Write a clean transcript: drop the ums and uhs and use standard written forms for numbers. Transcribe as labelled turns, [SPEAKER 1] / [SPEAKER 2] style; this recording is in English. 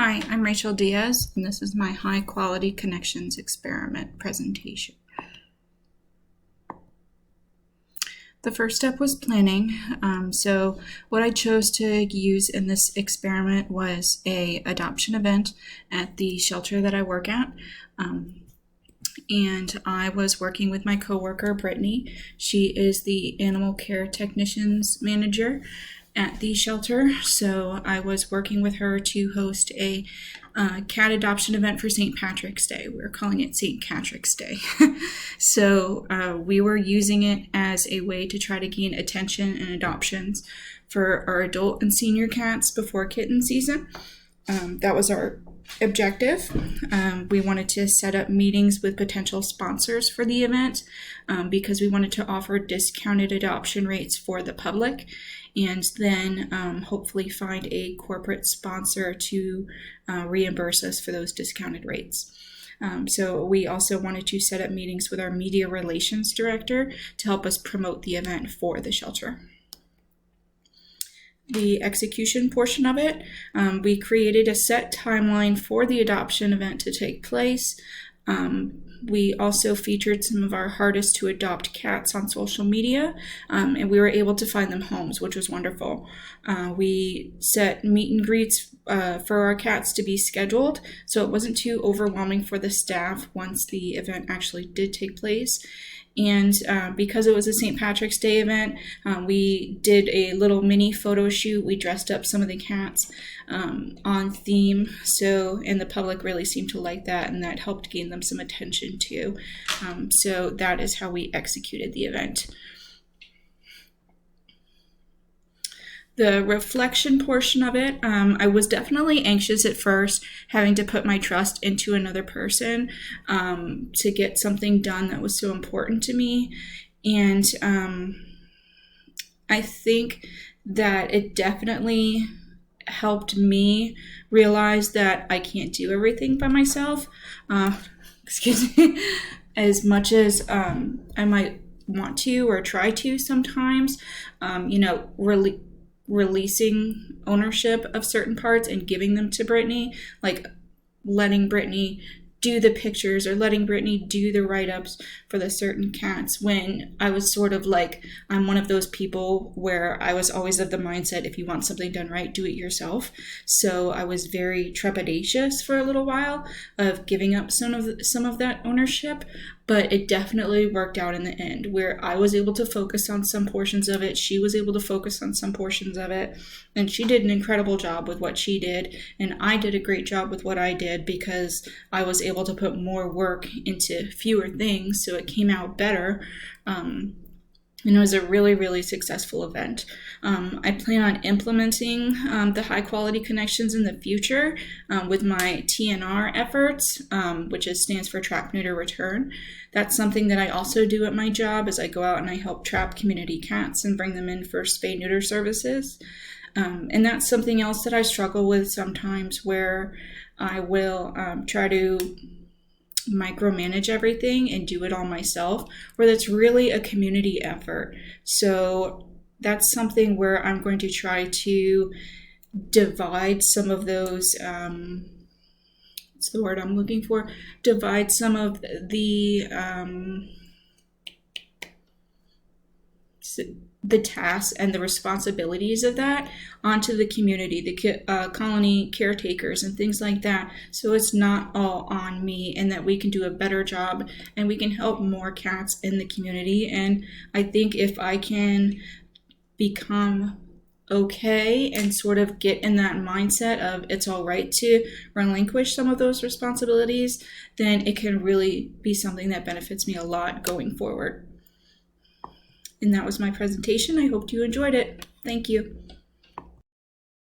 [SPEAKER 1] Hi, I'm Rachel Diaz, and this is my High Quality Connections Experiment presentation. The first step was planning. So what I chose to use in this experiment was an adoption event at the shelter that I work at. And I was working with my coworker, Brittany. She is the animal care technicians manager at the shelter. So I was working with her to host a cat adoption event for St. Patrick's Day. We're calling it St. Patrick's Day. So we were using it as a way to try to gain attention and adoptions for our adult and senior cats before kitten season. That was our objective. We wanted to set up meetings with potential sponsors for the event because we wanted to offer discounted adoption rates for the public, and then hopefully find a corporate sponsor to reimburse us for those discounted rates. So we also wanted to set up meetings with our media relations director to help us promote the event for the shelter. The execution portion of it, we created a set timeline for the adoption event to take place. We also featured some of our hardest to adopt cats on social media, and we were able to find them homes, which was wonderful. We set meet and greets for our cats to be scheduled, so it wasn't too overwhelming for the staff once the event actually did take place. And because it was a St. Patrick's Day event, we did a little mini photo shoot. We dressed up some of the cats on theme, and the public really seemed to like that, and that helped gain them some attention too. So that is how we executed the event. The reflection portion of it, I was definitely anxious at first, having to put my trust into another person to get something done that was so important to me. And I think that it definitely helped me realize that I can't do everything by myself. Excuse me. As much as I might want to or try to sometimes, really releasing ownership of certain parts and giving them to Brittany, like letting Brittany do the pictures or letting Brittany do the write-ups for the certain cats, when I was sort of like, I'm one of those people where I was always of the mindset, if you want something done right, do it yourself. So I was very trepidatious for a little while of giving up some of that ownership, but it definitely worked out in the end, where I was able to focus on some portions of it, she was able to focus on some portions of it, and she did an incredible job with what she did, and I did a great job with what I did because I was able to put more work into fewer things, so it came out better. And it was a really, really successful event. I plan on implementing the high quality connections in the future with my TNR efforts, which stands for Trap, Neuter, Return. That's something that I also do at my job, as I go out and I help trap community cats and bring them in for spay-neuter services. And that's something else that I struggle with sometimes, where I will try to micromanage everything and do it all myself, where that's really a community effort. So that's something where I'm going to try to divide some of those, what's the word I'm looking for? Divide some of the tasks and the responsibilities of that onto the community, the colony caretakers and things like that, so it's not all on me, and that we can do a better job and we can help more cats in the community. And I think if I can become okay and sort of get in that mindset of it's all right to relinquish some of those responsibilities, then it can really be something that benefits me a lot going forward. And that was my presentation. I hope you enjoyed it. Thank you.